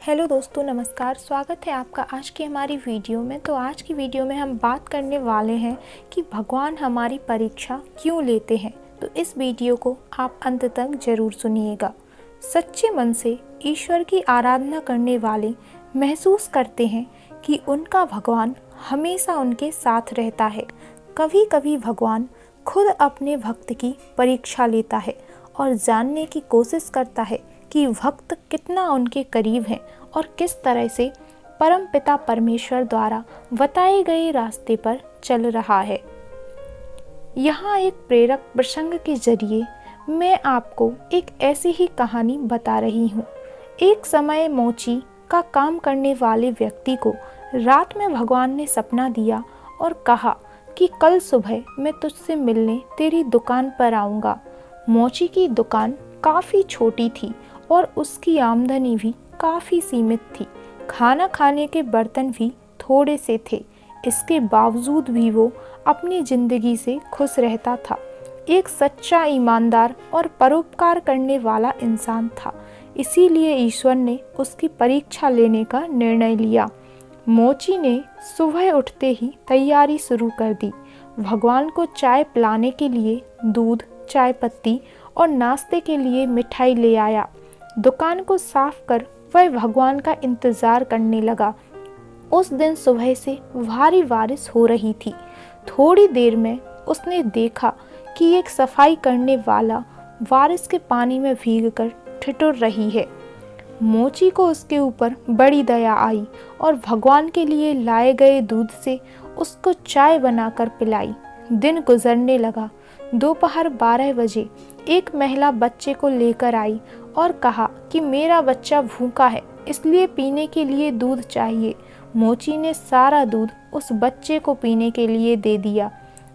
Hello दोस्तों, नमस्कार। स्वागत है आपका आज की हमारी वीडियो में। तो आज की वीडियो में हम बात करने वाले हैं कि भगवान हमारी परीक्षा क्यों लेते हैं। तो इस वीडियो को आप अंत तक जरूर सुनिएगा। सच्चे मन से ईश्वर की आराधना करने वाले महसूस करते हैं कि उनका भगवान हमेशा उनके साथ रहता है। कभी कभी भगवान खुद अपने भक्त की परीक्षा लेता है और जानने की कोशिश करता है कि भक्त कितना उनके करीब हैं और किस तरह से परमपिता परमेश्वर द्वारा बताए गए रास्ते पर चल रहा है। यहाँ एक प्रेरक प्रसंग के जरिए मैं आपको एक ऐसी ही कहानी बता रही हूँ। एक समय मोची का काम करने वाले व्यक्ति को रात में भगवान ने सपना दिया और कहा कि कल सुबह मैं तुझसे मिलने तेरी दुकान पर आऊँगा। मोची की दुकान काफ़ी छोटी थी और उसकी आमदनी भी काफ़ी सीमित थी। खाना खाने के बर्तन भी थोड़े से थे। इसके बावजूद भी वो अपनी ज़िंदगी से खुश रहता था। एक सच्चा, ईमानदार और परोपकार करने वाला इंसान था। इसीलिए ईश्वर ने उसकी परीक्षा लेने का निर्णय लिया। मोची ने सुबह उठते ही तैयारी शुरू कर दी। भगवान को चाय पिलाने के लिए दूध, चाय पत्ती और नाश्ते के लिए मिठाई ले आया। दुकान को साफ कर वह भगवान का इंतज़ार करने लगा। उस दिन सुबह से भारी बारिश हो रही थी। थोड़ी देर में उसने देखा कि एक सफाई करने वाला बारिश के पानी में भीगकर ठिठुर रही है। मोची को उसके ऊपर बड़ी दया आई और भगवान के लिए लाए गए दूध से उसको चाय बनाकर पिलाई। दिन गुजरने लगा। दोपहर 12 बजे एक महिला बच्चे को लेकर आई और कहा कि मेरा बच्चा भूखा है, इसलिए पीने के लिए दूध चाहिए। मोची ने सारा दूध उस बच्चे को पीने के लिए दे दिया।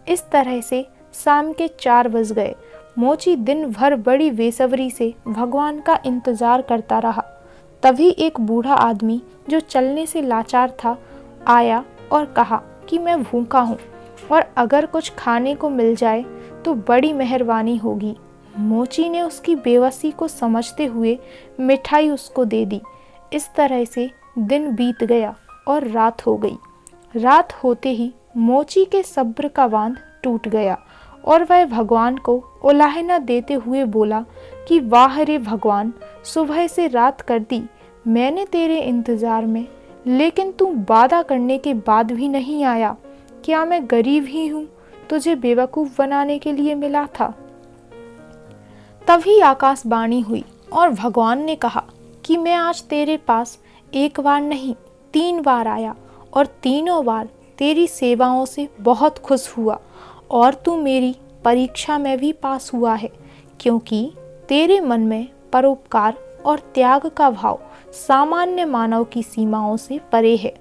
इस तरह से शाम के 4 बज गए। मोची दिन भर बड़ी बेसब्री से भगवान का इंतज़ार करता रहा। तभी एक बूढ़ा आदमी जो चलने से लाचार था आया और कहा कि मैं भूखा हूँ और अगर कुछ खाने को मिल जाए तो बड़ी मेहरबानी होगी। मोची ने उसकी बेबसी को समझते हुए मिठाई उसको दे दी। इस तरह से दिन बीत गया और रात हो गई। रात होते ही मोची के सब्र का बांध टूट गया और वह भगवान को उलाहना देते हुए बोला कि वाह रे भगवान, सुबह से रात कर दी मैंने तेरे इंतज़ार में, लेकिन तू वादा करने के बाद भी नहीं आया। क्या मैं गरीब ही हूँ? तुझे बेवकूफ़ बनाने के लिए मिला था। तभी आकाशवाणी हुई और भगवान ने कहा कि मैं आज तेरे पास एक बार नहीं 3 बार आया और तीनों बार तेरी सेवाओं से बहुत खुश हुआ और तू मेरी परीक्षा में भी पास हुआ है, क्योंकि तेरे मन में परोपकार और त्याग का भाव सामान्य मानव की सीमाओं से परे है।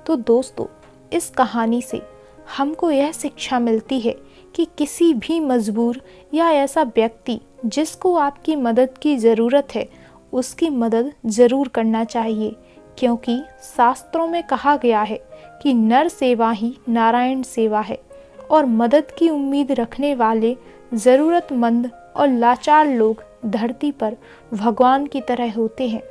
तो दोस्तों, इस कहानी से हमको यह शिक्षा मिलती है कि किसी भी मजबूर या ऐसा व्यक्ति जिसको आपकी मदद की ज़रूरत है, उसकी मदद ज़रूर करना चाहिए, क्योंकि शास्त्रों में कहा गया है कि नर सेवा ही नारायण सेवा है और मदद की उम्मीद रखने वाले ज़रूरतमंद और लाचार लोग धरती पर भगवान की तरह होते हैं,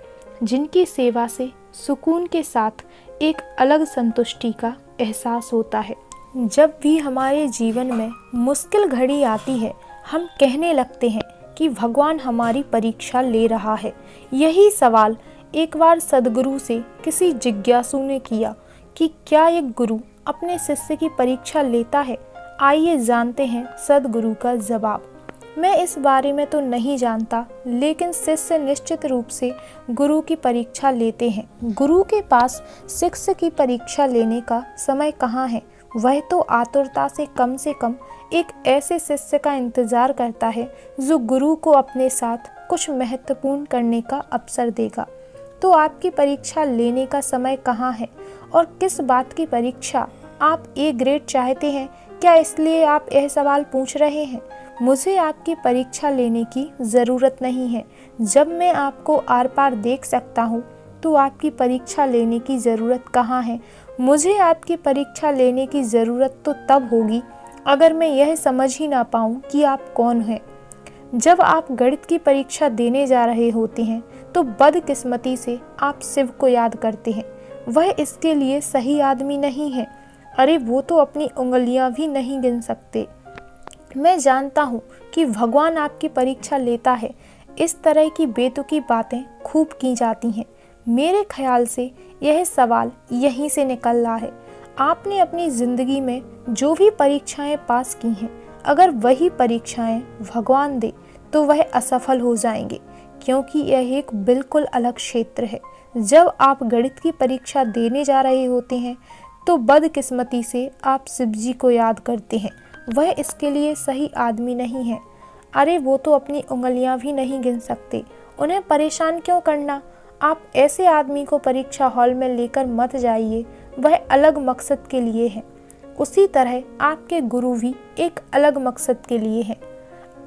जिनकी सेवा से सुकून के साथ एक अलग संतुष्टि का एहसास होता है। जब भी हमारे जीवन में मुश्किल घड़ी आती है, हम कहने लगते हैं कि भगवान हमारी परीक्षा ले रहा है। यही सवाल एक बार सद्गुरु से किसी जिज्ञासु ने किया कि क्या एक गुरु अपने शिष्य की परीक्षा लेता है। आइए जानते हैं सद्गुरु का जवाब। मैं इस बारे में तो नहीं जानता, लेकिन शिष्य निश्चित रूप से गुरु की परीक्षा लेते हैं। गुरु के पास शिष्य की परीक्षा लेने का समय कहाँ है। वह तो आतुरता से कम एक ऐसे शिष्य का इंतज़ार करता है जो गुरु को अपने साथ कुछ महत्वपूर्ण करने का अवसर देगा। तो आपकी परीक्षा लेने का समय कहाँ है और किस बात की परीक्षा? आप ए ग्रेड चाहते हैं क्या, इसलिए आप यह सवाल पूछ रहे हैं? मुझे आपकी परीक्षा लेने की ज़रूरत नहीं है। जब मैं आपको आर पार देख सकता हूँ तो आपकी परीक्षा लेने की ज़रूरत कहाँ है? मुझे आपकी परीक्षा लेने की ज़रूरत तो तब होगी अगर मैं यह समझ ही ना पाऊँ कि आप कौन हैं। जब आप गणित की परीक्षा देने जा रहे होते हैं तो बदकिस्मती से आप शिव को याद करते हैं। वह इसके लिए सही आदमी नहीं है। अरे वो तो अपनी उंगलियां भी नहीं गिन सकते। मैं जानता हूँ कि भगवान आपकी परीक्षा लेता है। इस तरह की बेतुकी बातें खूब की जाती हैं। मेरे ख्याल से यह सवाल यहीं से निकल रहा है। आपने अपनी ज़िंदगी में जो भी परीक्षाएं पास की हैं, अगर वही परीक्षाएं भगवान दे तो वह असफल हो जाएंगे, क्योंकि यह एक बिल्कुल अलग क्षेत्र है। जब आप गणित की परीक्षा देने जा रहे होते हैं तो बदकिस्मती से आप शिव जी को याद करते हैं। वह इसके लिए सही आदमी नहीं है। अरे वो तो अपनी उंगलियां भी नहीं गिन सकते। उन्हें परेशान क्यों करना। आप ऐसे आदमी को परीक्षा हॉल में लेकर मत जाइए। वह अलग मकसद के लिए है। उसी तरह आपके गुरु भी एक अलग मकसद के लिए हैं।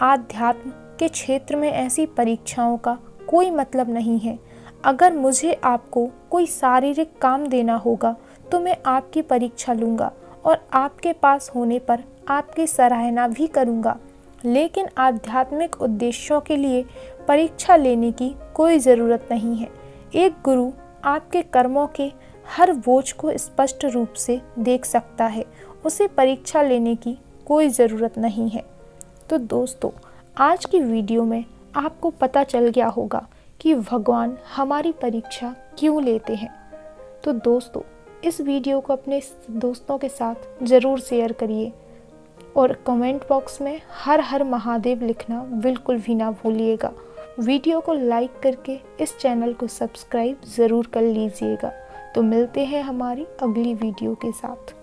आध्यात्म के क्षेत्र में ऐसी परीक्षाओं का कोई मतलब नहीं है। अगर मुझे आपको कोई शारीरिक काम देना होगा तो मैं आपकी परीक्षा लूँगा और आपके पास होने पर आपकी सराहना भी करूँगा, लेकिन आध्यात्मिक उद्देश्यों के लिए परीक्षा लेने की कोई ज़रूरत नहीं है। एक गुरु आपके कर्मों के हर बोझ को स्पष्ट रूप से देख सकता है। उसे परीक्षा लेने की कोई ज़रूरत नहीं है। तो दोस्तों, आज की वीडियो में आपको पता चल गया होगा कि भगवान हमारी परीक्षा क्यों लेते हैं। तो दोस्तों, इस वीडियो को अपने दोस्तों के साथ ज़रूर शेयर करिए और कमेंट बॉक्स में हर हर महादेव लिखना बिल्कुल भी ना भूलिएगा। वीडियो को लाइक करके इस चैनल को सब्सक्राइब ज़रूर कर लीजिएगा। तो मिलते हैं हमारी अगली वीडियो के साथ।